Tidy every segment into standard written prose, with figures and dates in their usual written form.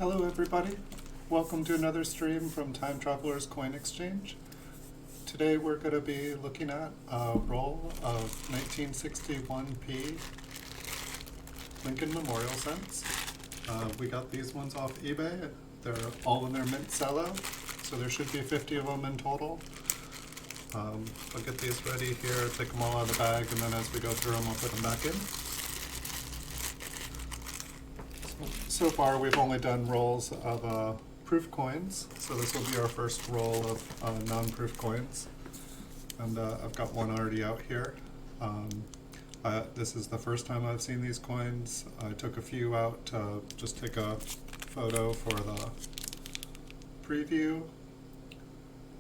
Hello everybody, welcome to another stream from Time Traveler's Coin Exchange. Today we're going to be looking at a roll of 1961p Lincoln Memorial cents. We got these ones off eBay. They're all in their Mint Cello, so there should be 50 of them in total. I'll get these ready here, take them all out of the bag, and then as we go through them, I'll put them back in. So far, we've only done rolls of proof coins, so this will be our first roll of non-proof coins. And I've got one already out here. This is the first time I've seen these coins. I took a few out to just take a photo for the preview.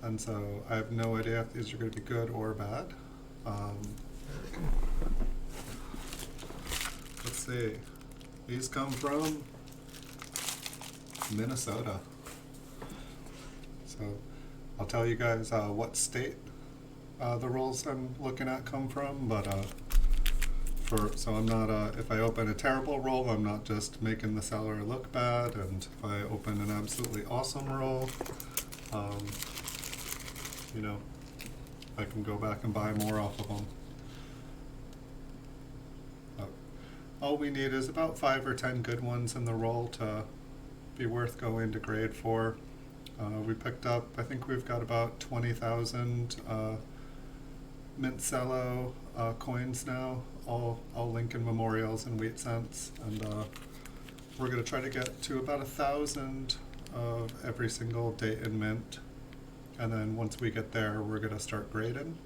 And so I have no idea if these are going to be good or bad. Let's see. These come from Minnesota. So I'll tell you guys what state the rolls I'm looking at come from, but so I'm not, if I open a terrible roll, I'm not just making the seller look bad, and if I open an absolutely awesome roll, you know, I can go back and buy more off of them. All we need is about 5 or 10 good ones in the roll to be worth going to grade for. We picked up, I think we've got about 20,000 Mint Cello coins now, all Lincoln Memorials and wheat cents, and we're going to try to get to about 1,000 of every single date in mint, and then once we get there, we're going to start grading.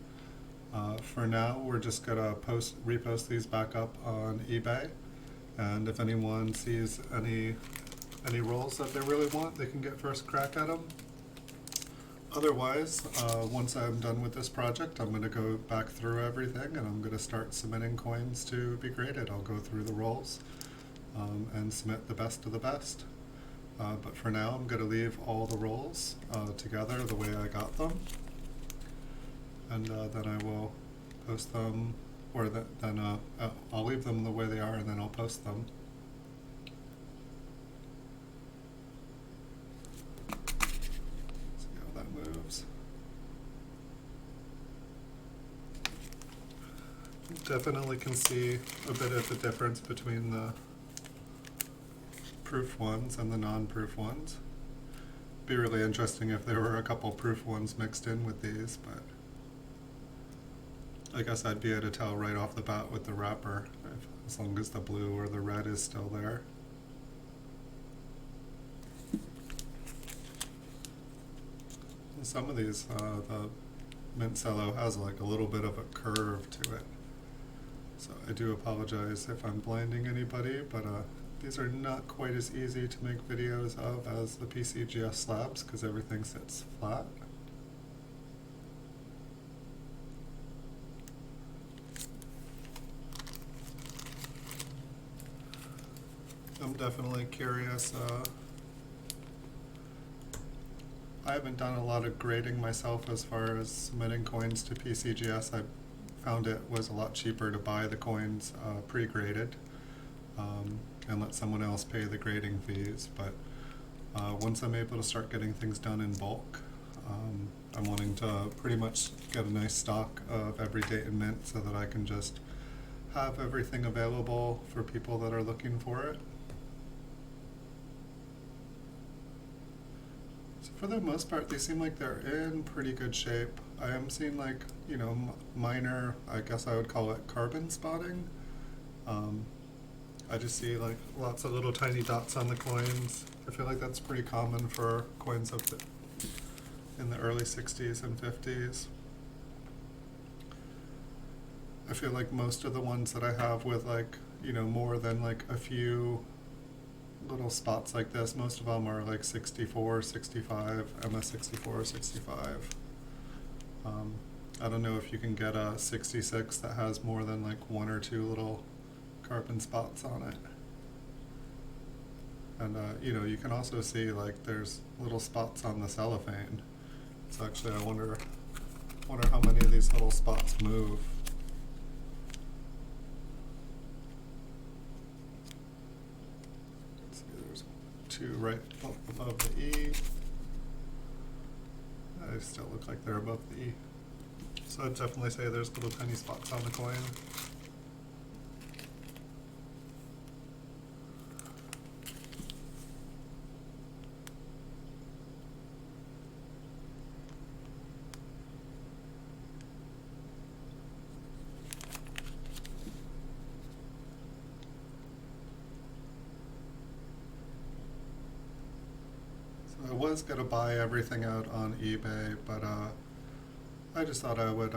For now, we're just going to repost these back up on eBay, and if anyone sees any rolls that they really want, they can get first crack at them. Otherwise, once I'm done with this project, I'm going to go back through everything, and I'm going to start submitting coins to be graded. I'll go through the rolls and submit the best of the best. But for now, I'm going to leave all the rolls together the way I got them. And then I will post them, or then I'll leave them the way they are, and then I'll post them. See how that moves. Definitely can see a bit of the difference between the proof ones and the non-proof ones. Be really interesting if there were a couple proof ones mixed in with these, but I guess I'd be able to tell right off the bat with the wrapper, as long as the blue or the red is still there. Some of these, the Mint Cello has like a little bit of a curve to it. So I do apologize if I'm blinding anybody, but these are not quite as easy to make videos of as the PCGS slabs because everything sits flat. I'm definitely curious. I haven't done a lot of grading myself as far as submitting coins to PCGS. I found it was a lot cheaper to buy the coins pre-graded and let someone else pay the grading fees. But once I'm able to start getting things done in bulk, I'm wanting to pretty much get a nice stock of every date in mint so that I can just have everything available for people that are looking for it. For the most part, they seem like they're in pretty good shape. I am seeing like, you know, minor, I guess I would call it carbon spotting. I just see like lots of little tiny dots on the coins. I feel like that's pretty common for coins of in the early 60s and 50s. I feel like most of the ones that I have with like, you know, more than like a few little spots like this, most of them are like 64, 65, MS 64, 65. I don't know if you can get a 66 that has more than like 1 or 2 little carbon spots on it. And you know, you can also see like there's little spots on the cellophane. So actually I wonder how many of these little spots move. two right above the E. They still look like they're above the E. So I'd definitely say there's little tiny spots on the coin. I was going to buy everything out on eBay, but I just thought I would,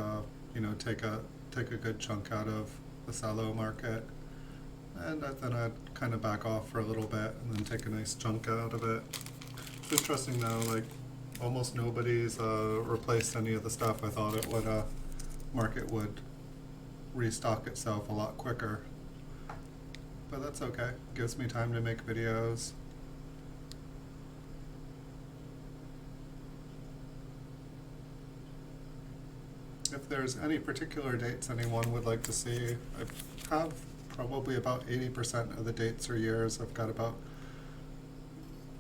take a good chunk out of the Cello market, and then I'd kind of back off for a little bit and then take a nice chunk out of it. It's interesting though, like almost nobody's replaced any of the stuff. I thought it would market would restock itself a lot quicker, but that's okay. It gives me time to make videos. If there's any particular dates anyone would like to see, I have probably about 80% of the dates or years. I've got about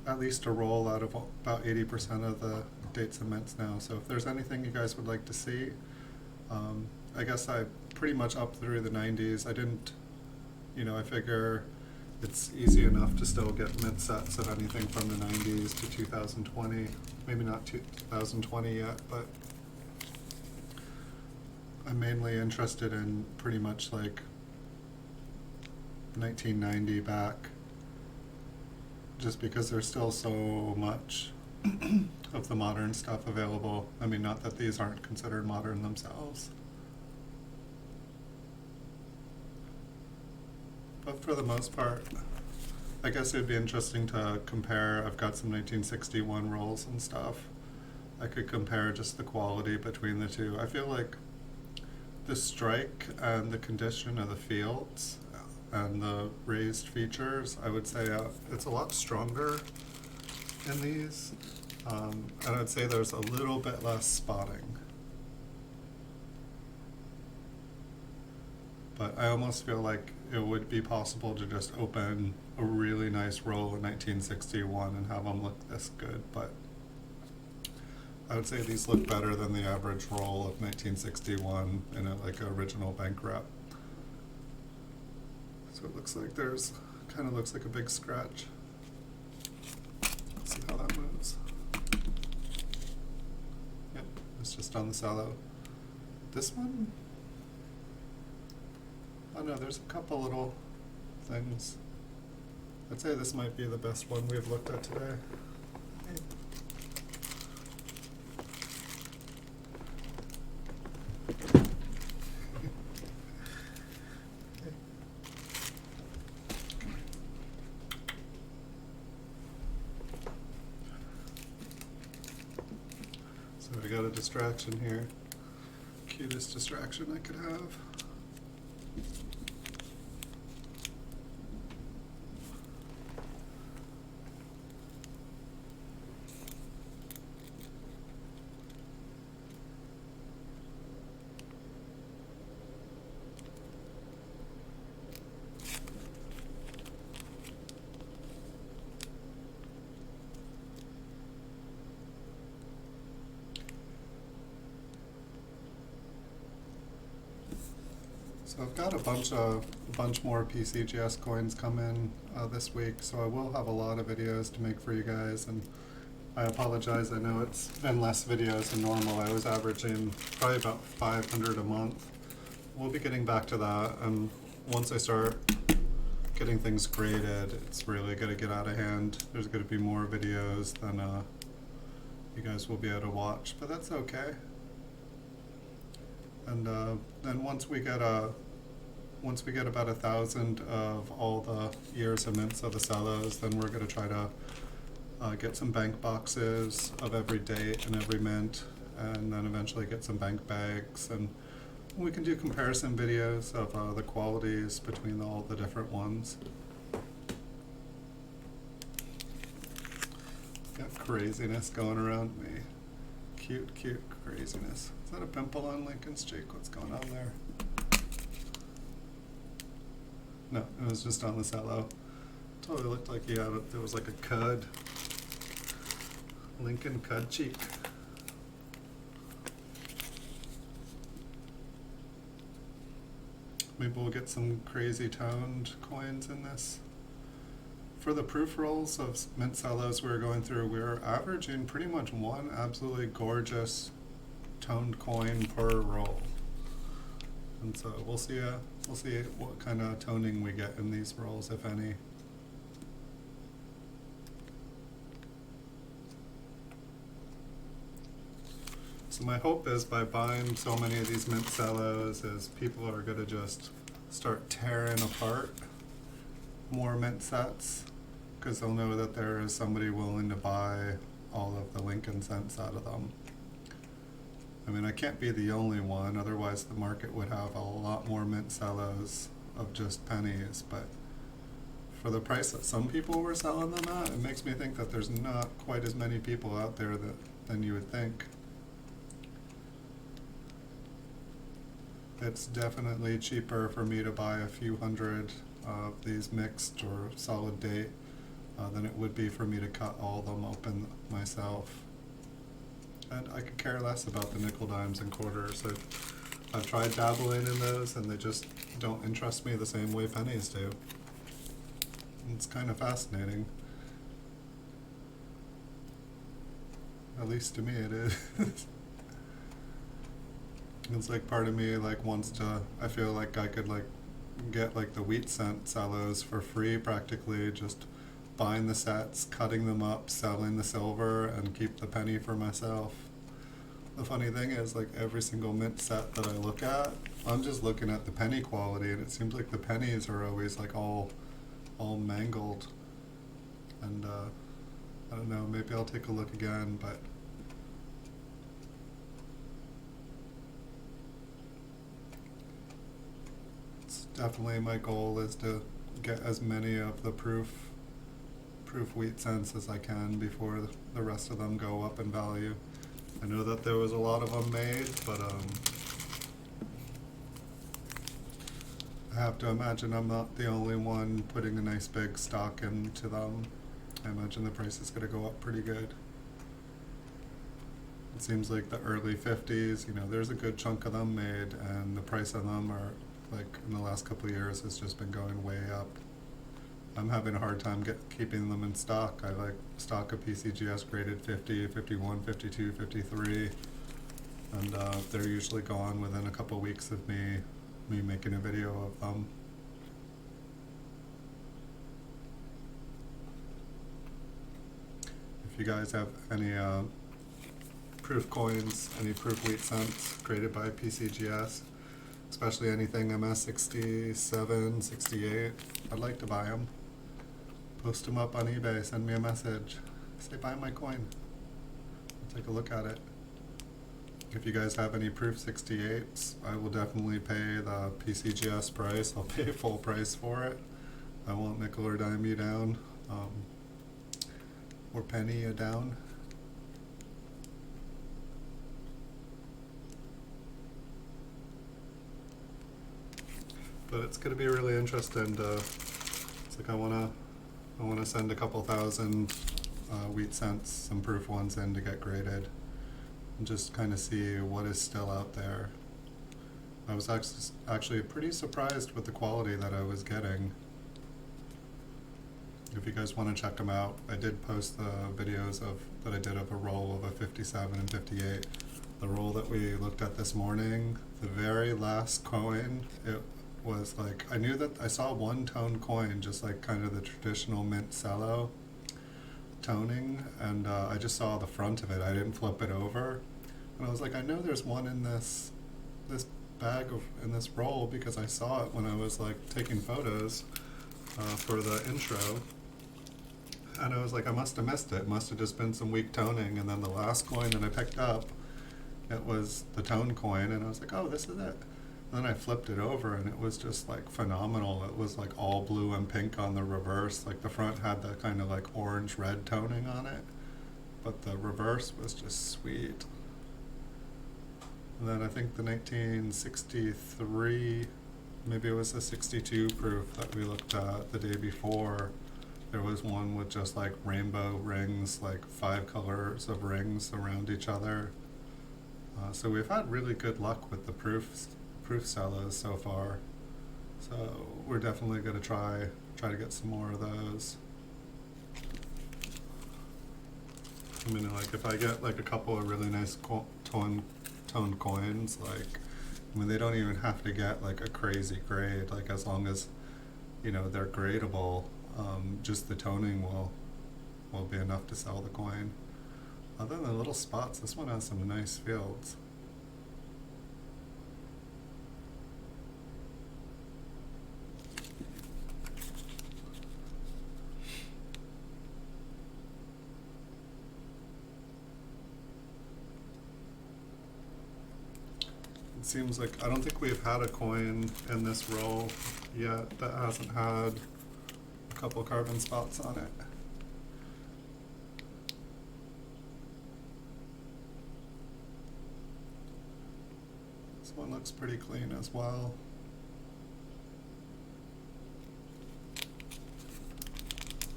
at least a roll out of about 80% of the dates and mints now. So if there's anything you guys would like to see, I guess I pretty much up through the 90s. I didn't, I figure it's easy enough to still get mint sets of anything from the 90s to 2020. Maybe not 2020 yet, but I'm mainly interested in pretty much like 1990 back, just because there's still so much of the modern stuff available. I mean, not that these aren't considered modern themselves, but for the most part, I guess it would be interesting to compare. I've got some 1961 rolls and stuff. I could compare just the quality between the two. I feel like the strike and the condition of the fields and the raised features, I would say it's a lot stronger in these, and I'd say there's a little bit less spotting. But I almost feel like it would be possible to just open a really nice roll in 1961 and have them look this good, but I would say these look better than the average roll of 1961 in a original bank wrap. So it looks like kind of looks like a big scratch. Let's see how that moves. Yep, it's just on the Cello. This one? Oh no, there's a couple little things. I'd say this might be the best one we've looked at today. So we got a distraction here. Cutest distraction I could have. So I've got a bunch more PCGS coins come in this week, so I will have a lot of videos to make for you guys, and I apologize, I know it's been less videos than normal. I was averaging probably about 500 a month. We'll be getting back to that, and once I start getting things graded, it's really going to get out of hand. There's going to be more videos than you guys will be able to watch, but that's okay. And then once we get about 1,000 of all the years of mints of the Cellos, then we're going to try to get some bank boxes of every date and every mint, and then eventually get some bank bags, and we can do comparison videos of the qualities between all the different ones. Got craziness going around me. Cute craziness. Is that a pimple on Lincoln's cheek? What's going on there? No, it was just on the Cello. Totally looked like he had there was like a cud. Lincoln cud cheek. Maybe we'll get some crazy toned coins in this. For the proof rolls of Mint Cellos we were going through, we were averaging pretty much one absolutely gorgeous toned coin per roll. And so we'll see what kind of toning we get in these rolls, if any. So my hope is by buying so many of these Mint Cellos is people are going to just start tearing apart more mint sets, because they'll know that there is somebody willing to buy all of the Lincoln cents out of them. I mean, I can't be the only one, otherwise the market would have a lot more Mint Cellos of just pennies, but for the price that some people were selling them at, it makes me think that there's not quite as many people out there than you would think. It's definitely cheaper for me to buy a few hundred of these mixed or solid date than it would be for me to cut all of them open myself. And I could care less about the nickel, dimes, and quarters. I've tried dabbling in those and they just don't interest me the same way pennies do. It's kind of fascinating. At least to me it is. It's like part of me like wants to, I feel like I could like get like the wheat cent cellos for free practically, just buying the sets, cutting them up, selling the silver, and keep the penny for myself. The funny thing is, like every single mint set that I look at, I'm just looking at the penny quality, and it seems like the pennies are always like all mangled. And I don't know, maybe I'll take a look again, but definitely my goal is to get as many of the proof wheat cents as I can before the rest of them go up in value. I know that there was a lot of them made, but I have to imagine I'm not the only one putting a nice big stock into them. I imagine the price is going to go up pretty good. It seems like the early 50s, you know, there's a good chunk of them made, and the price of them are like in the last couple of years has just been going way up. I'm having a hard time keeping them in stock. I like stock of PCGS graded 50, 51, 52, 53, and they're usually gone within a couple of weeks of me making a video of them. If you guys have any proof coins, any proof wheat cents graded by PCGS, especially anything MS 67, 68, I'd like to buy them. Post them up on eBay, send me a message, say buy my coin. I'll take a look at it. If you guys have any proof 68s, I will definitely pay the PCGS price. I'll pay full price for it. I won't nickel or dime you down, or penny you down. But it's going to be really interesting to, it's like I want to send a couple thousand wheat cents, some proof ones in to get graded, and just kind of see what is still out there. I was actually pretty surprised with the quality that I was getting. If you guys want to check them out, I did post the videos that I did of a roll of a 57 and 58. The roll that we looked at this morning, the very last coin, it was like, I knew that I saw one tone coin, just like kind of the traditional Mint Cello toning, and I just saw the front of it. I didn't flip it over, and I was like, I know there's one in this bag in this roll, because I saw it when I was like taking photos for the intro, and I was like, I must have missed it. Must have just been some weak toning. And then the last coin that I picked up, it was the tone coin, and I was like, oh, this is it. Then I flipped it over, and it was just like phenomenal. It was like all blue and pink on the reverse. Like the front had that kind of like orange red toning on it, but the reverse was just sweet. And then I think the 1963, maybe it was the 62 proof that we looked at the day before, There was one with just like rainbow rings, like 5 colors of rings around each other. So we've had really good luck with the proof cellos so far. So we're definitely going to try to get some more of those. I mean, like if I get like a couple of really nice toned coins, like I mean, they don't even have to get like a crazy grade. Like as long as they're gradable, just the toning will be enough to sell the coin. Other than the little spots, this one has some nice fields. It seems like I don't think we've had a coin in this roll yet that hasn't had a couple carbon spots on it. This one looks pretty clean as well.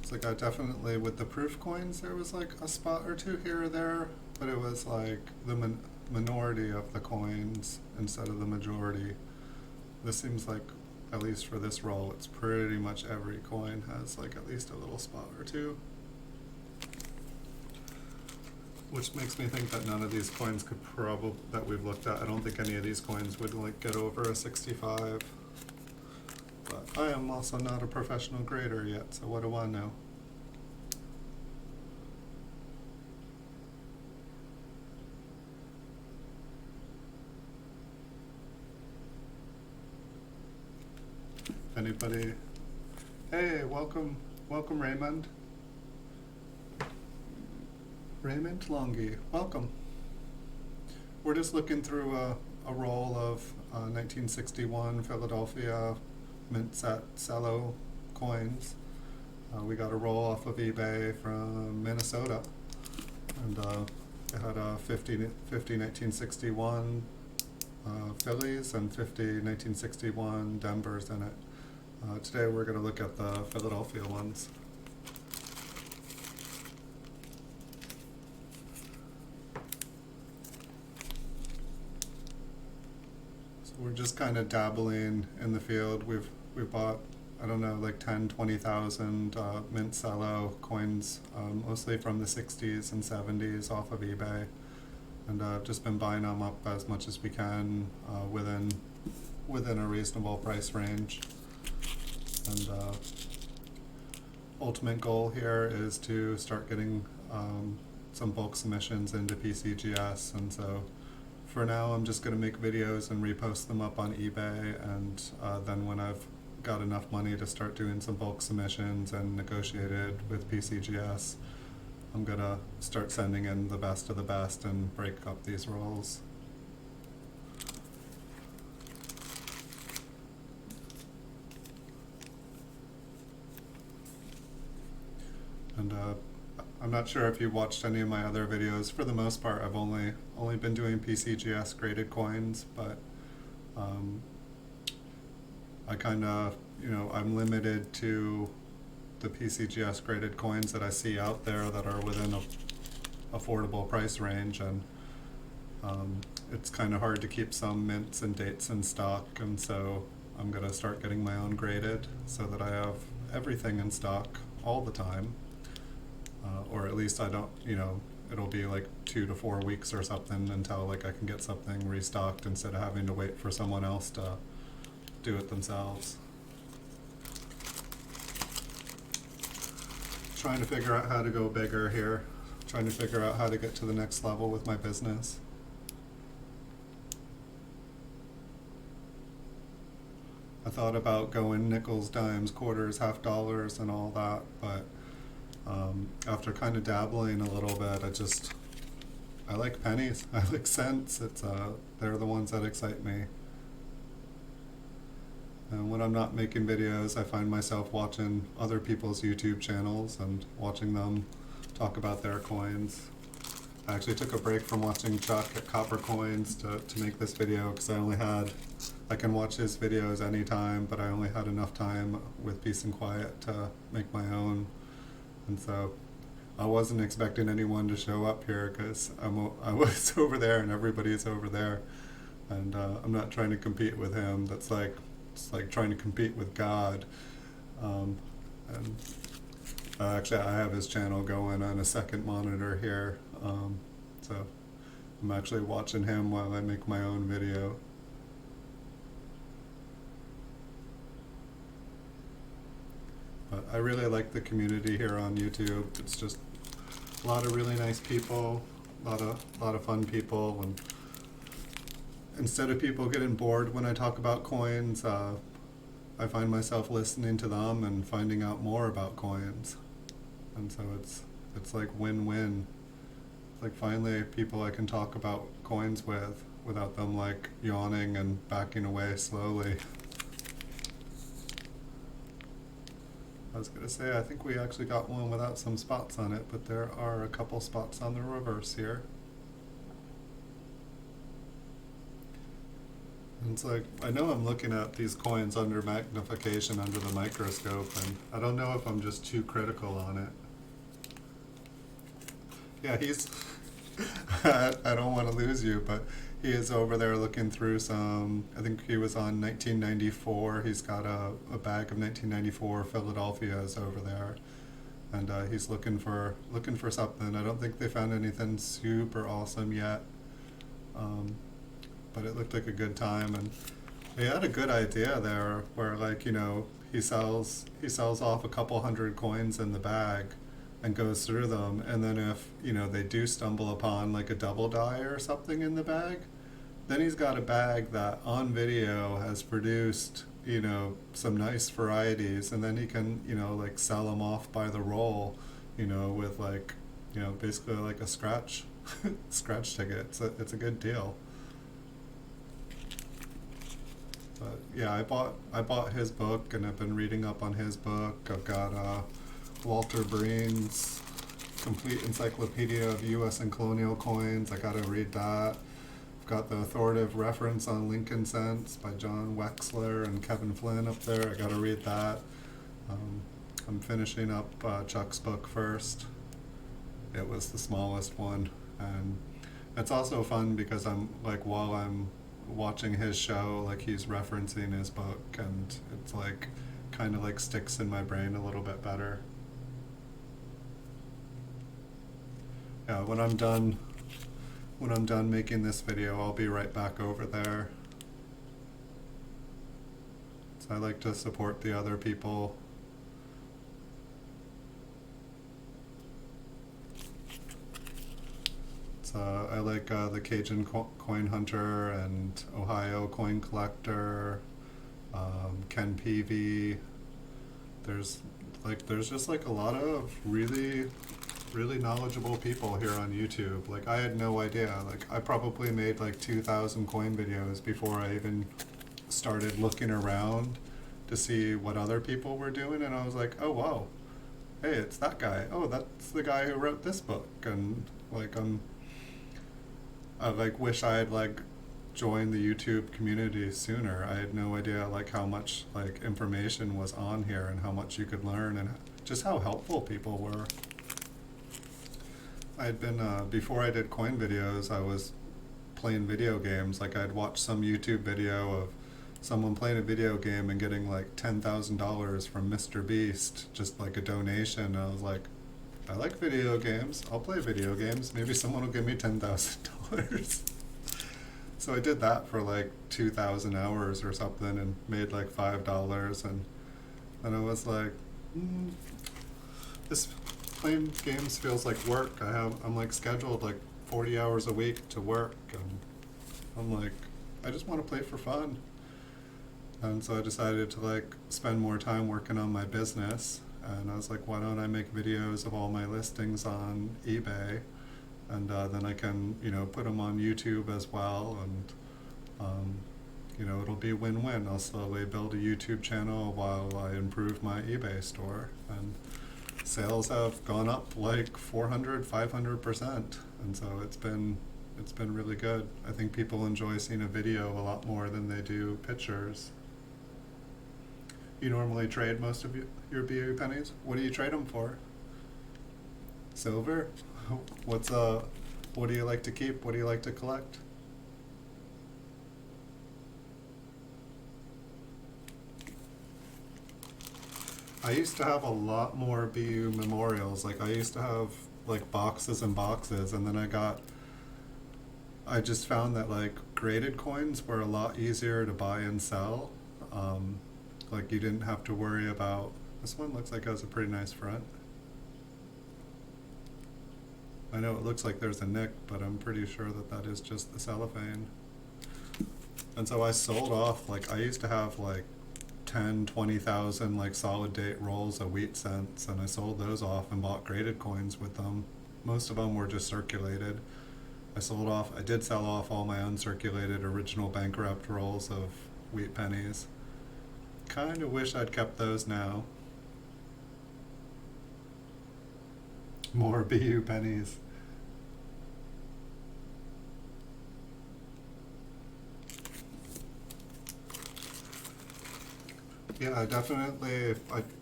It's like I definitely, with the proof coins, there was like a spot or two here or there, but it was like the minority of the coins instead of the majority. This seems like, at least for this roll, it's pretty much every coin has like at least a little spot or two. Which makes me think that none of these coins could that we've looked at, I don't think any of these coins would like get over a 65. But I am also not a professional grader yet, so what do I know? Anybody? Hey, welcome Raymond. Raymond Longy, welcome. We're just looking through a roll of 1961 Philadelphia Mint Cello coins. We got a roll off of eBay from Minnesota, and it had a 50 1961 Phillies and 50 1961 Denvers in it. Today we're going to look at the Philadelphia ones. So we're just kind of dabbling in the field. We bought, I don't know, like 10, 20,000 Mint Cello coins, mostly from the 60s and 70s off of eBay. And I've just been buying them up as much as we can within a reasonable price range. And ultimate goal here is to start getting some bulk submissions into PCGS, and so for now I'm just going to make videos and repost them up on eBay, and then when I've got enough money to start doing some bulk submissions and negotiated with PCGS, I'm going to start sending in the best of the best and break up these rolls. And I'm not sure if you watched any of my other videos. For the most part, I've only been doing PCGS graded coins, but I kind of, I'm limited to the PCGS graded coins that I see out there that are within a affordable price range, and it's kind of hard to keep some mints and dates in stock, and so I'm going to start getting my own graded so that I have everything in stock all the time. Or at least I don't, it'll be like 2 to 4 weeks or something until like I can get something restocked instead of having to wait for someone else to do it themselves. Trying to figure out how to go bigger here. Trying to figure out how to get to the next level with my business. I thought about going nickels, dimes, quarters, half dollars and all that, but after kind of dabbling a little bit, I like pennies. I like cents. They're the ones that excite me. And when I'm not making videos, I find myself watching other people's YouTube channels and watching them talk about their coins. I actually took a break from watching Chuck at Copper Coins to make this video, because I can watch his videos anytime, but I only had enough time with peace and quiet to make my own. And so I wasn't expecting anyone to show up here because I was over there and everybody's over there, and I'm not trying to compete with him. It's like trying to compete with God. Um, and Actually, I have his channel going on a second monitor here, so I'm actually watching him while I make my own video. But I really like the community here on YouTube. It's just a lot of really nice people, a lot of fun people, and instead of people getting bored when I talk about coins, I find myself listening to them and finding out more about coins. And so it's like win-win. It's like finally people I can talk about coins with without them like yawning and backing away slowly. I was gonna say, I think we actually got one without some spots on it, but there are a couple spots on the reverse here. And it's like, I know I'm looking at these coins under magnification under the microscope, and I don't know if I'm just too critical on it. Yeah, he's, I don't want to lose you, but he is over there looking through some, I think he was on 1994. He's got a bag of 1994 Philadelphia's over there. And he's looking for something. I don't think they found anything super awesome yet. But it looked like a good time, and he had a good idea there where, like, you know, he sells off a couple hundred coins in the bag and goes through them, and then if, you know, they do stumble upon like a double die or something in the bag, then he's got a bag that on video has produced, you know, some nice varieties, and then he can, you know, like sell them off by the roll, you know, with like, you know, basically like a scratch ticket. It's a good deal. But yeah, I bought his book, and I've been reading up on his book. I've got Walter Breen's Complete Encyclopedia of U.S. and Colonial Coins. I gotta read that. I've got the authoritative reference on Lincoln Cents by John Wexler and Kevin Flynn up there. I gotta read that. I'm finishing up Chuck's book first. It was the smallest one, and it's also fun because I'm like, while I'm watching his show, like he's referencing his book, and it's like kind of like sticks in my brain a little bit better. Yeah, when I'm done making this video, I'll be right back over there. So I like to support the other people. I like the Cajun Coin Hunter and Ohio Coin Collector, Ken Peavy. There's just like a lot of really knowledgeable people here on YouTube. Like, I had no idea. Like, I probably made like 2,000 coin videos before I even started looking around to see what other people were doing, and I was like, oh wow, hey, it's that guy. Oh, that's the guy who wrote this book. And like, I like wish I had like joined the YouTube community sooner. I had no idea like how much like information was on here and how much you could learn and just how helpful people were. I had been before I did coin videos, I was playing video games. Like, I'd watch some YouTube video of someone playing a video game and getting like $10,000 from Mr. Beast, just like a donation. And I was like, I like video games. I'll play video games. Maybe someone will give me $10,000. So I did that for like 2,000 hours or something and made like $5. And then I was like, this playing games feels like work. I'm like scheduled like 40 hours a week to work, and I'm like, I just want to play for fun. And so I decided to like spend more time working on my business, and I was like, why don't I make videos of all my listings on eBay, and then I can, you know, put them on YouTube as well, and you know, it'll be win-win. I'll slowly build a YouTube channel while I improve my eBay store, and sales have gone up like 400-500%, and so it's been really good. I think people enjoy seeing a video a lot more than they do pictures. You normally trade most of your BU pennies? What do you trade them for? Silver? What's what do you like to keep? What do you like to collect? I used to have a lot more BU memorials. Like I used to have like boxes and boxes, and then I just found that like graded coins were a lot easier to buy and sell. Um, like you didn't have to worry about, this one looks like it has a pretty nice front. I know it looks like there's a nick, but I'm pretty sure that that is just the cellophane. And so I sold off, like I used to have like 10, 20,000 like solid date rolls of wheat cents, and I sold those off and bought graded coins with them. Most of them were just circulated. I did sell off all my uncirculated original bankrupt rolls of wheat pennies. Kind of wish I'd kept those now. More BU pennies. Yeah, I definitely.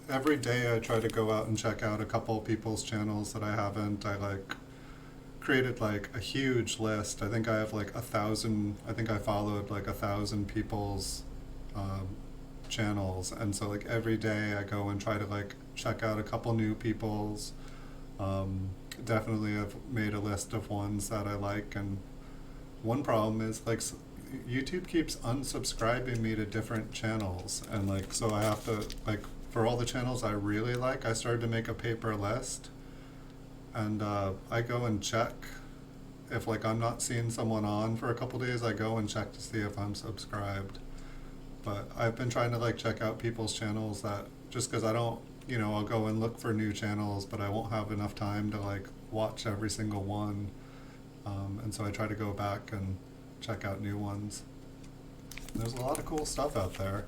Every day I try to go out and check out a couple people's channels that I haven't. I like created like a huge list. I think I have like 1,000. I think I followed like 1,000 people's um, channels, and so like every day I go and try to like check out a couple new people's. Um, Definitely, I've made a list of ones that I like, and one problem is like YouTube keeps unsubscribing me to different channels, and like so I have to like for all the channels I really like, I started to make a paper list, and I go and check if like I'm not seeing someone on for a couple days. I go and check to see if I'm subscribed. But I've been trying to like check out people's channels that just because I don't, I'll go and look for new channels, but I won't have enough time to like watch every single one. And so I try to go back and check out new ones. There's a lot of cool stuff out there.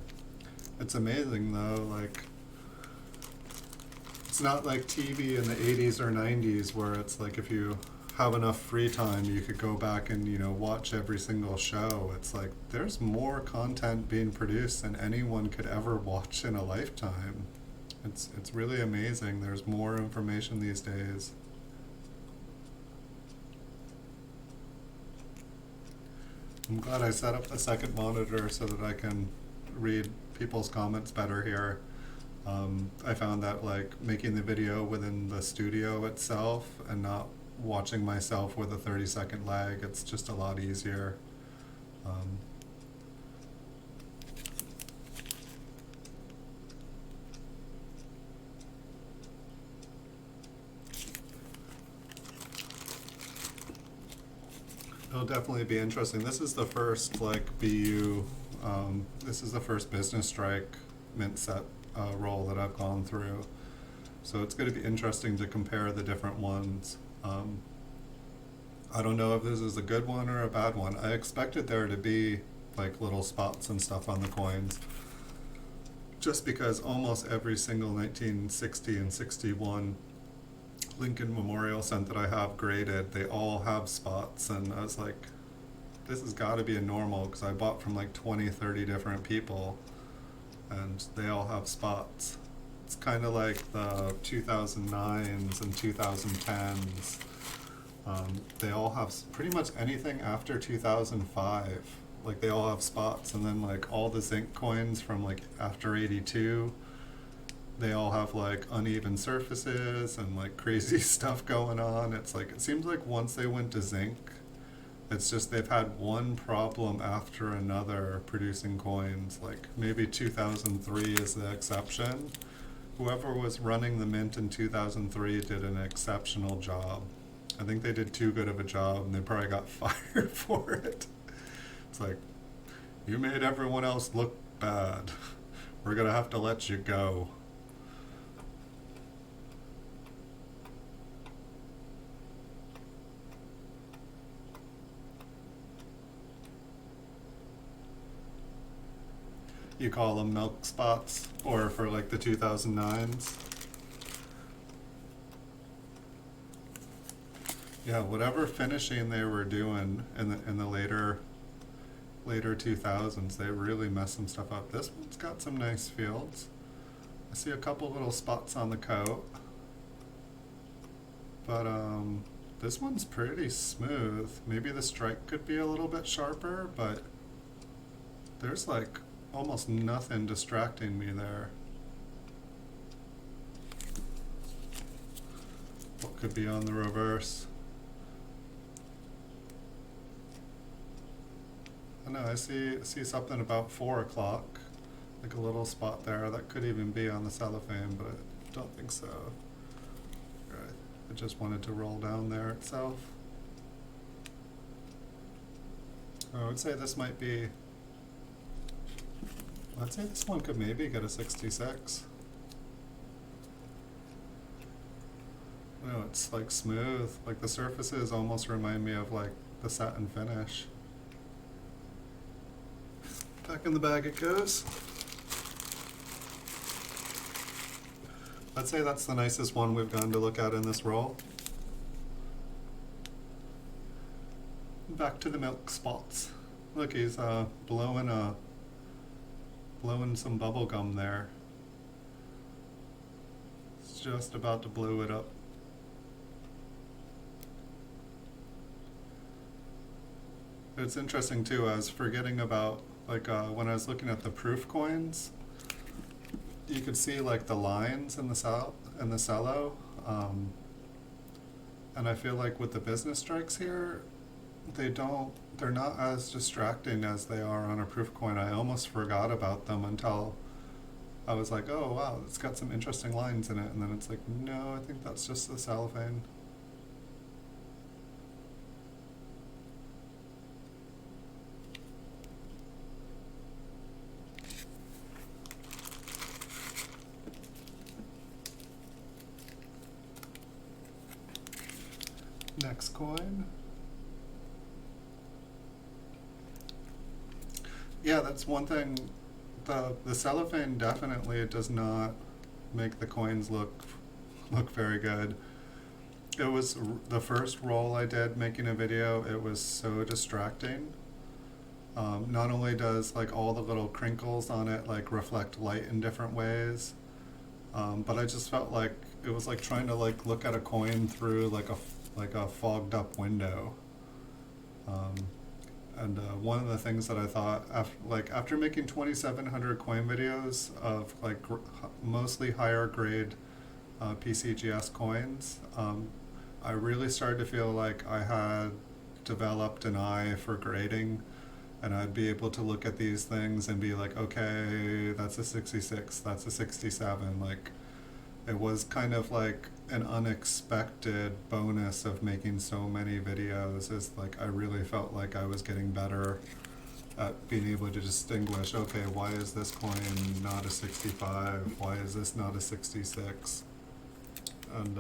It's amazing though, like it's not like TV in the 80s or 90s where it's like if you have enough free time you could go back and watch every single show. It's like there's more content being produced than anyone could ever watch in a lifetime. It's really amazing. There's more information these days. I'm glad I set up a second monitor so that I can read people's comments better here. I found that like making the video within the studio itself and not watching myself with a 30-second lag, it's just a lot easier. Um, It'll definitely be interesting. This is the first like BU, this is the first business strike mint set roll that I've gone through. So it's going to be interesting to compare the different ones. I don't know if this is a good one or a bad one. I expected there to be like little spots and stuff on the coins, just because almost every single 1960 and 61 Lincoln Memorial cent that I have graded, they all have spots, and I was like, this has got to be a normal, because I bought from like 20, 30 different people, and they all have spots. It's kind of like the 2009s and 2010s. They all have pretty much anything after 2005. Like they all have spots, and then like all the zinc coins from like after 82, they all have like uneven surfaces and like crazy stuff going on. It's like, it seems like once they went to zinc, it's just they've had one problem after another producing coins. Like maybe 2003 is the exception. Whoever was running the mint in 2003 did an exceptional job. I think they did too good of a job, and they probably got fired for it. It's like, you made everyone else look bad. We're gonna have to let you go. You call them milk spots, or for like the 2009s. Yeah, whatever finishing they were doing in the later 2000s, they really messed some stuff up. This one's got some nice fields. I see a couple little spots on the coat. But this one's pretty smooth. Maybe the strike could be a little bit sharper, but there's like almost nothing distracting me there. What could be on the reverse? I know, I see something about 4 o'clock, like a little spot there. That could even be on the cellophane, but I don't think so. Right. I just wanted to roll down there itself. I would say this might be, I'd say this one could maybe get a 66. No, it's like smooth. Like the surfaces almost remind me of like the satin finish. Back in the bag it goes. I'd say that's the nicest one we've gone to look at in this roll. Back to the milk spots. Look, he's blowing some bubble gum there. It's just about to blow it up. It's interesting too, I was forgetting about, like when I was looking at the proof coins, you could see like the lines in the cello, and I feel like with the business strikes here, they're not as distracting as they are on a proof coin. I almost forgot about them until I was like, oh wow, it's got some interesting lines in it, and then it's like, no, I think that's just the cellophane. Next coin. Yeah, that's one thing. The cellophane definitely does not make the coins look very good. It was the first roll I did making a video. It was so distracting. Not only does like all the little crinkles on it like reflect light in different ways, but I just felt like it was like trying to like look at a coin through like a fogged up window. And one of the things that I thought after making 2,700 coin videos of like mostly higher grade PCGS coins, I really started to feel like I had developed an eye for grading, and I'd be able to look at these things and be like, okay, that's a 66, that's a 67. Like, it was kind of like an unexpected bonus of making so many videos, is like I really felt like I was getting better at being able to distinguish, okay, why is this coin not a 65? Why is this not a 66? And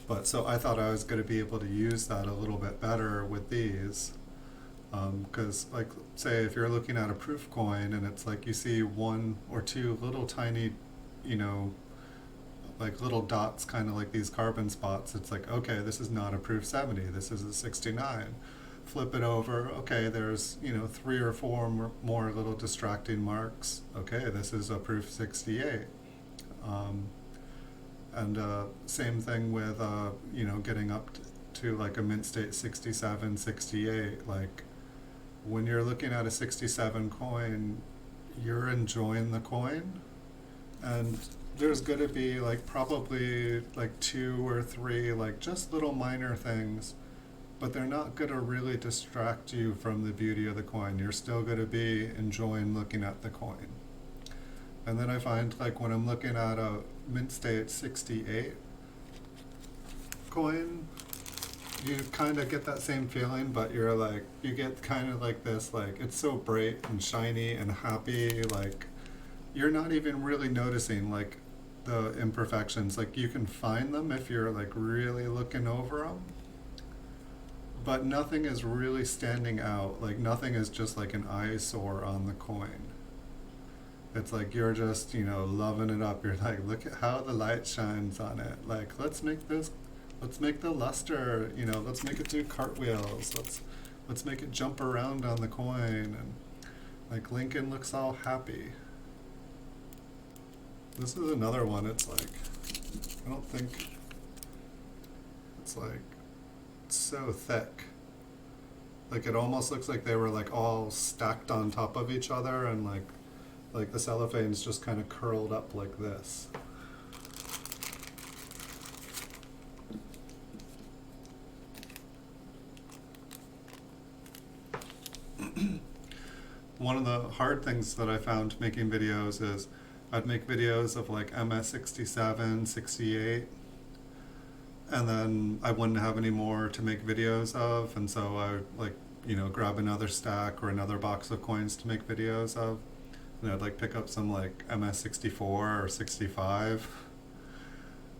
but so I thought I was going to be able to use that a little bit better with these, because like say if you're looking at a proof coin and it's like you see one or two little tiny, like little dots, kind of like these carbon spots, it's like, okay, this is not a proof 70, this is a 69. Flip it over, okay, there's 3 or 4 more little distracting marks, okay, this is a proof 68. And same thing with getting up to like a mint state 67, 68. Like when you're looking at a 67 coin, you're enjoying the coin, and there's going to be like probably like 2 or 3 like just little minor things, but they're not going to really distract you from the beauty of the coin. You're still going to be enjoying looking at the coin. And then I find like when I'm looking at a mint state 68 coin, you kind of get that same feeling, but you're like, you get kind of like this, like it's so bright and shiny and happy, like you're not even really noticing like the imperfections. Like you can find them if you're like really looking over them, but nothing is really standing out. Like nothing is just like an eyesore on the coin. It's like you're just, loving it up. You're like, look at how the light shines on it. Like, let's make the luster, let's make it do cartwheels. Let's make it jump around on the coin. And like Lincoln looks all happy. This is another one. It's like, I don't think It's like so thick. Like it almost looks like they were like all stacked on top of each other, and like the cellophane's just kind of curled up like this. One of the hard things that I found making videos is I'd make videos of like MS-67, 68, and then I wouldn't have any more to make videos of, and so I would like, grab another stack or another box of coins to make videos of, and I'd like pick up some like MS-64 or 65,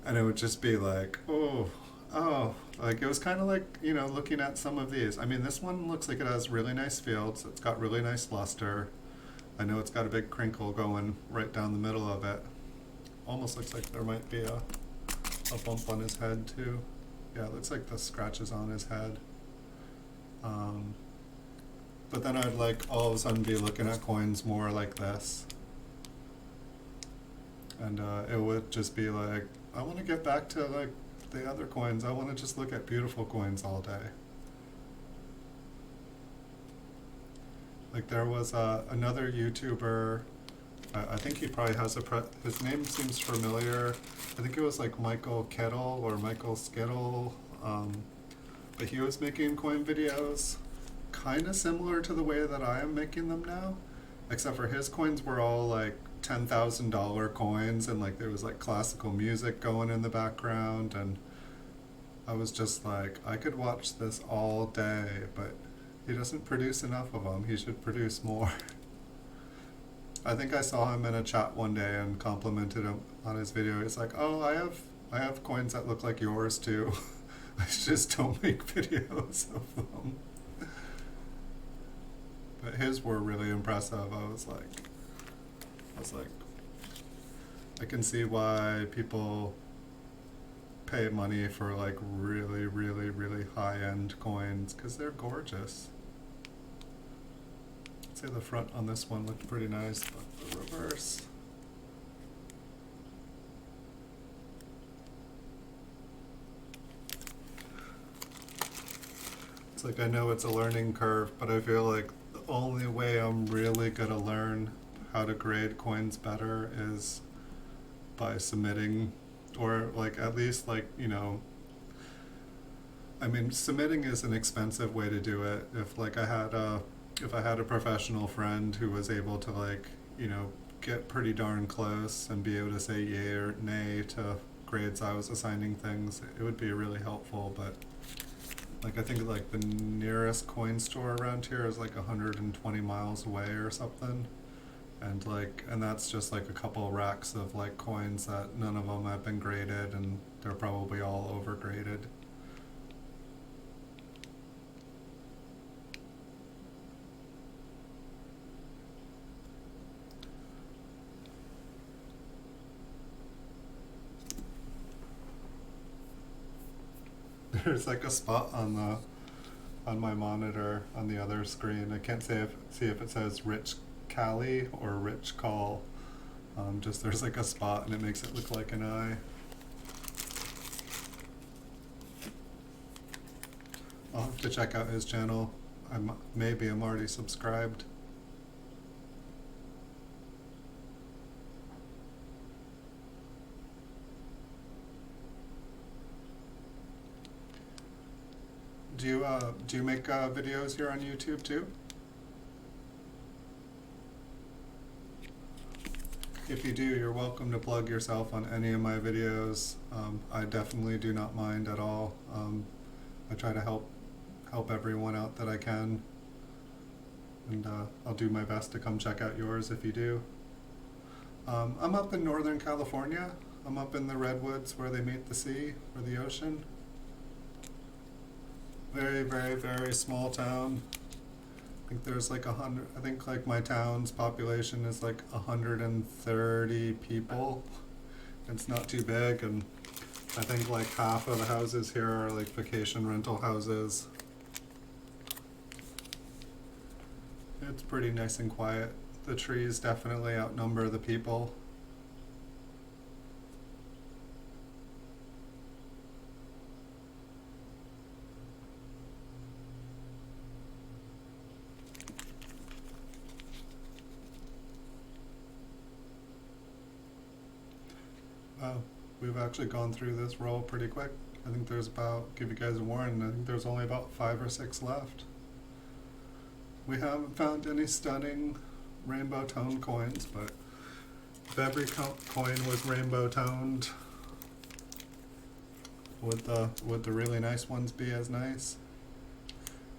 and it would just be like, oh, like it was kind of like, looking at some of these. I mean, this one looks like it has really nice fields. It's got really nice luster. I know it's got a big crinkle going right down the middle of it. Almost looks like there might be a bump on his head too. Yeah, it looks like the scratches on his head. But then I'd like all of a sudden be looking at coins more like this. And it would just be like, I want to get back to like the other coins. I want to just look at beautiful coins all day. Like there was another YouTuber, I think he probably has his name seems familiar. I think it was like Michael Kettle or Michael Skittle, but he was making coin videos kind of similar to the way that I am making them now, except for his coins were all like $10,000 coins, and like there was like classical music going in the background, and I was just like, I could watch this all day, but he doesn't produce enough of them. He should produce more. I think I saw him in a chat one day and complimented him on his video. He's like, oh, I have coins that look like yours too. I just don't make videos of them. But his were really impressive. I was like, I can see why people pay money for like really, really, really high-end coins, because they're gorgeous. I'd say the front on this one looked pretty nice, but the reverse. It's like, I know it's a learning curve, but I feel like the only way I'm really gonna learn how to grade coins better is by submitting, or like at least like, I mean, submitting is an expensive way to do it. If like if I had a professional friend who was able to like, get pretty darn close and be able to say yay or nay to grades I was assigning things, it would be really helpful. But like I think like the nearest coin store around here is like 120 miles away or something. And that's just like a couple racks of like coins that none of them have been graded, and they're probably all overgraded. There's like a spot on my monitor on the other screen. I can't see if it says Rich Cali or Rich Call. Just there's like a spot and it makes it look like an eye. I'll have to check out his channel. Maybe I'm already subscribed. Do you make videos here on YouTube too? If you do, you're welcome to plug yourself on any of my videos. I definitely do not mind at all. I try to help everyone out that I can, and I'll do my best to come check out yours if you do. I'm up in Northern California. I'm up in the redwoods where they meet the sea or the ocean. Very, very, very small town. I think there's like 100, I think like my town's population is like 130 people. It's not too big, and I think like half of the houses here are like vacation rental houses. It's pretty nice and quiet. The trees definitely outnumber the people. Wow, we've actually gone through this roll pretty quick. I think there's about, give you guys a warning, I think there's only about 5 or 6 left. We haven't found any stunning rainbow tone coins, but if every coin was rainbow toned, would the really nice ones be as nice?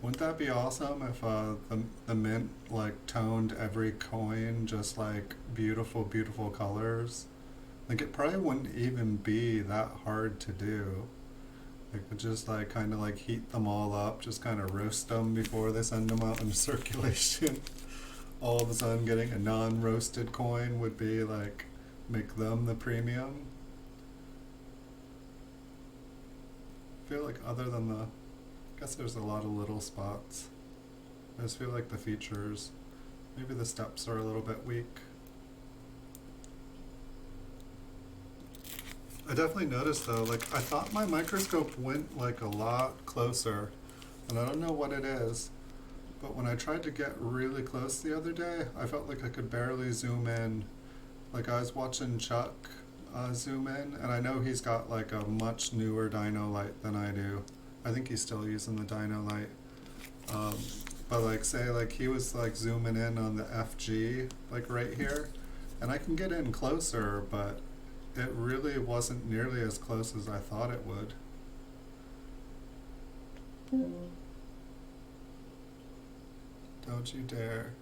Wouldn't that be awesome if the mint like toned every coin just like beautiful, beautiful colors? Like it probably wouldn't even be that hard to do. Like would just like kind of like heat them all up, just kind of roast them before they send them out into circulation. All of a sudden getting a non-roasted coin would be like make them the premium. I feel like other than the, I guess there's a lot of little spots. I just feel like the features, maybe the steps are a little bit weak. I definitely noticed though, like I thought my microscope went like a lot closer, and I don't know what it is, but when I tried to get really close the other day, I felt like I could barely zoom in. Like I was watching Chuck zoom in, and I know he's got like a much newer dyno light than I do. I think he's still using the dyno light. But like say like he was like zooming in on the FG like right here, and I can get in closer, but it really wasn't nearly as close as I thought it would. Don't you dare.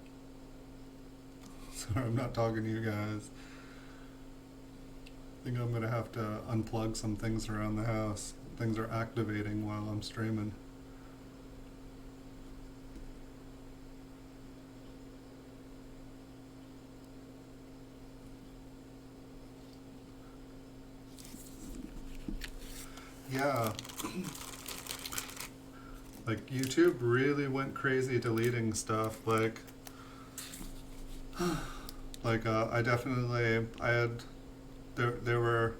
Sorry, I'm not talking to you guys. I think I'm gonna have to unplug some things around the house. Things are activating while I'm streaming. Yeah. Like YouTube really went crazy deleting stuff. I definitely, I had, there were,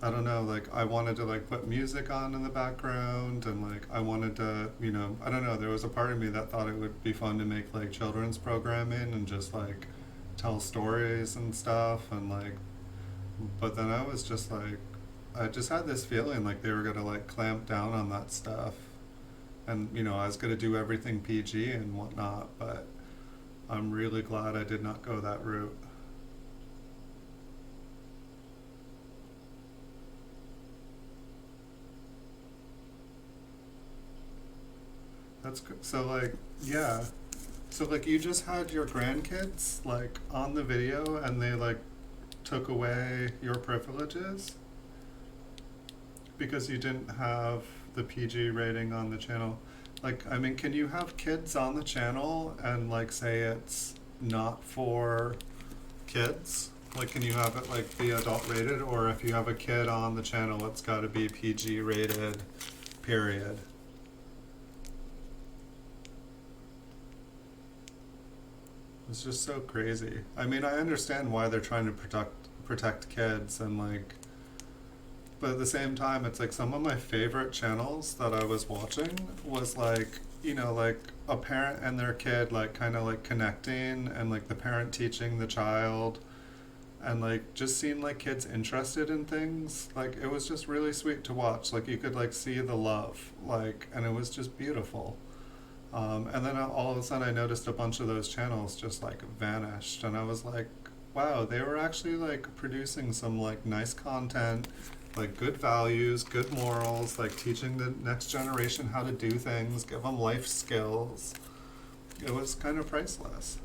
I don't know, like I wanted to like put music on in the background, and like I wanted to, you know, I don't know, there was a part of me that thought it would be fun to make like children's programming and just like tell stories and stuff, and like, but then I was just like, I just had this feeling like they were gonna like clamp down on that stuff, and you know I was gonna do everything PG and whatnot, but I'm really glad I did not go that route. That's good. So like, yeah. So like you just had your grandkids like on the video and they like took away your privileges because you didn't have the PG rating on the channel. Like, I mean, can you have kids on the channel and like say it's not for kids? Like, can you have it like be adult rated, or if you have a kid on the channel, it's got to be PG rated, period? It's just so crazy. I mean, I understand why they're trying to protect kids and like, but at the same time, it's like some of my favorite channels that I was watching was like, you know, like a parent and their kid like kind of like connecting, and like the parent teaching the child, and like just seeing like kids interested in things. Like it was just really sweet to watch. Like you could like see the love, like, and it was just beautiful. And then all of a sudden I noticed a bunch of those channels just like vanished, and I was like, wow, they were actually like producing some like nice content, like good values, good morals, like teaching the next generation how to do things, give them life skills. It was kind of priceless.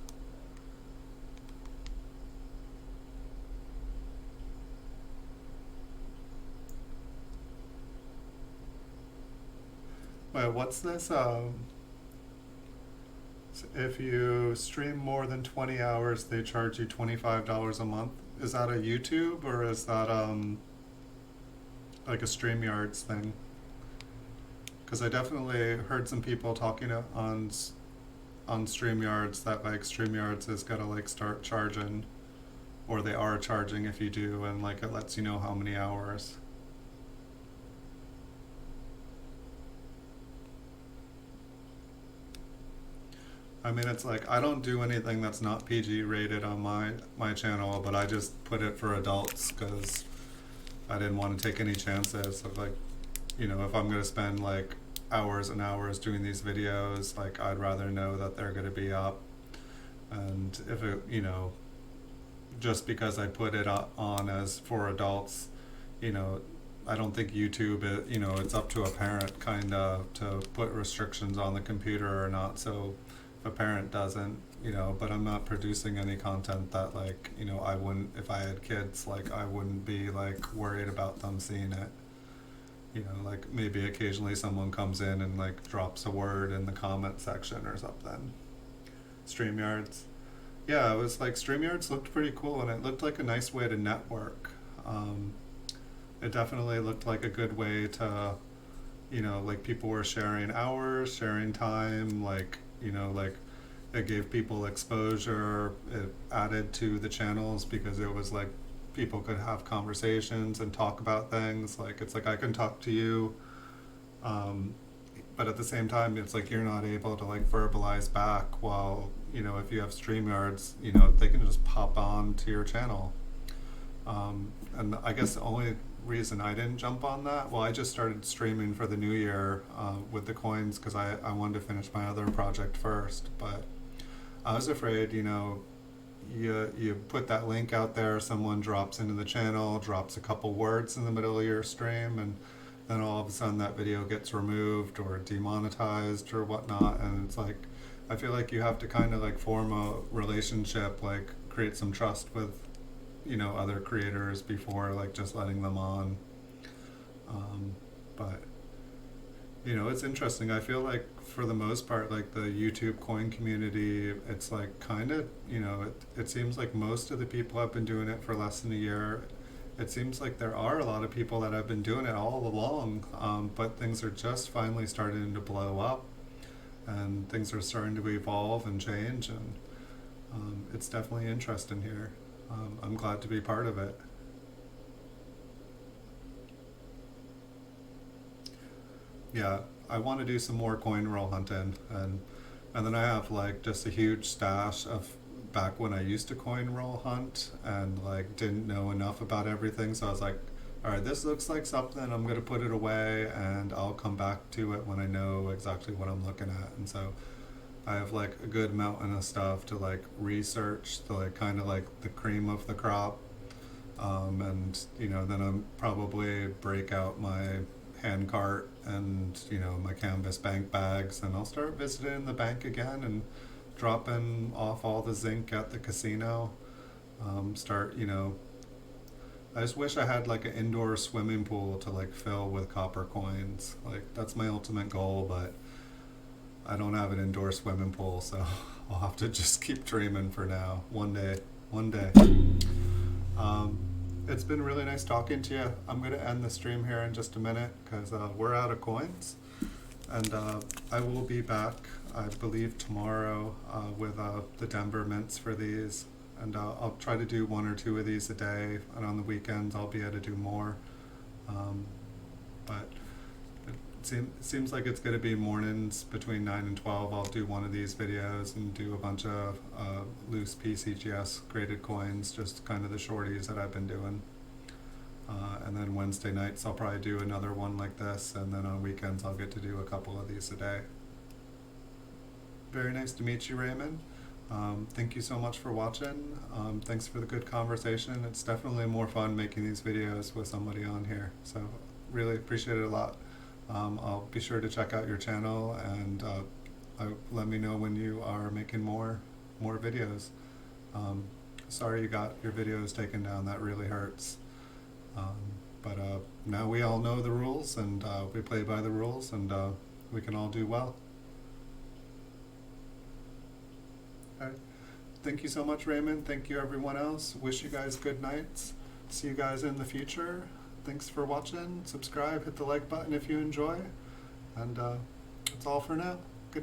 Wait, what's this? If you stream more than 20 hours, they charge you $25 a month. Is that a YouTube, or is that like a StreamYards thing? Because I definitely heard some people talking on StreamYards that like StreamYards is gonna like start charging, or they are charging if you do, and like it lets you know how many hours. I mean, it's like I don't do anything that's not PG rated on my channel, but I just put it for adults because I didn't want to take any chances of like, if I'm going to spend like hours and hours doing these videos, like I'd rather know that they're going to be up. And if it, just because I put it on as for adults, I don't think YouTube, it's up to a parent kind of to put restrictions on the computer or not. So if a parent doesn't, but I'm not producing any content that like, I wouldn't, if I had kids, like I wouldn't be like worried about them seeing it. Like maybe occasionally someone comes in and like drops a word in the comment section or something. StreamYards. Yeah, it was like StreamYards looked pretty cool, and it looked like a nice way to network. It definitely looked like a good way to, like people were sharing hours, sharing time, like, like it gave people exposure. It added to the channels because it was like people could have conversations and talk about things. Like it's like I can talk to you, but at the same time, it's like you're not able to like verbalize back. While if you have StreamYards, they can just pop on to your channel. And I guess the only reason I didn't jump on that, well, I just started streaming for the new year with the coins because I wanted to finish my other project first. But I was afraid, you put that link out there, someone drops into the channel, drops a couple words in the middle of your stream, and then all of a sudden that video gets removed or demonetized or whatnot. And it's like, I feel like you have to kind of like form a relationship, like create some trust with, other creators before like just letting them on. But it's interesting. I feel like for the most part, like the YouTube coin community, it's like kind of, it seems like most of the people have been doing it for less than a year. It seems like there are a lot of people that have been doing it all along, but things are just finally starting to blow up, and things are starting to evolve and change, and it's definitely interesting here. I'm glad to be part of it. Yeah, I want to do some more coin roll hunting, and then I have like just a huge stash of back when I used to coin roll hunt and like didn't know enough about everything. So I was like, all right, this looks like something. I'm gonna put it away, and I'll come back to it when I know exactly what I'm looking at. And so I have like a good mountain of stuff to like research, to like kind of like the cream of the crop. And then I'm probably break out my hand cart and my canvas bank bags, and I'll start visiting the bank again and dropping off all the zinc at the casino. I just wish I had like an indoor swimming pool to like fill with copper coins. Like that's my ultimate goal, but I don't have an indoor swimming pool, so I'll have to just keep dreaming for now. One day. It's been really nice talking to you. I'm going to end the stream here in just a minute because we're out of coins. And I will be back, I believe, tomorrow with the Denver mints for these. And I'll try to do 1 or 2 of these a day. And on the weekends, I'll be able to do more. But it seems like it's going to be mornings between 9 and 12. I'll do one of these videos and do a bunch of loose PCGS graded coins, just kind of the shorties that I've been doing. And then Wednesday nights I'll probably do another one like this, and then on weekends I'll get to do a couple of these a day. Very nice to meet you, Raymond. Thank you so much for watching. Thanks for the good conversation. It's definitely more fun making these videos with somebody on here, so really appreciate it a lot. I'll be sure to check out your channel, and let me know when you are making more videos. Sorry you got your videos taken down, that really hurts. But now we all know the rules, and we play by the rules, and we can all do well. All right. Thank you so much, Raymond. Thank you, everyone else. Wish you guys good nights. See you guys in the future. Thanks for watching. Subscribe, hit the like button if you enjoy. And that's all for now.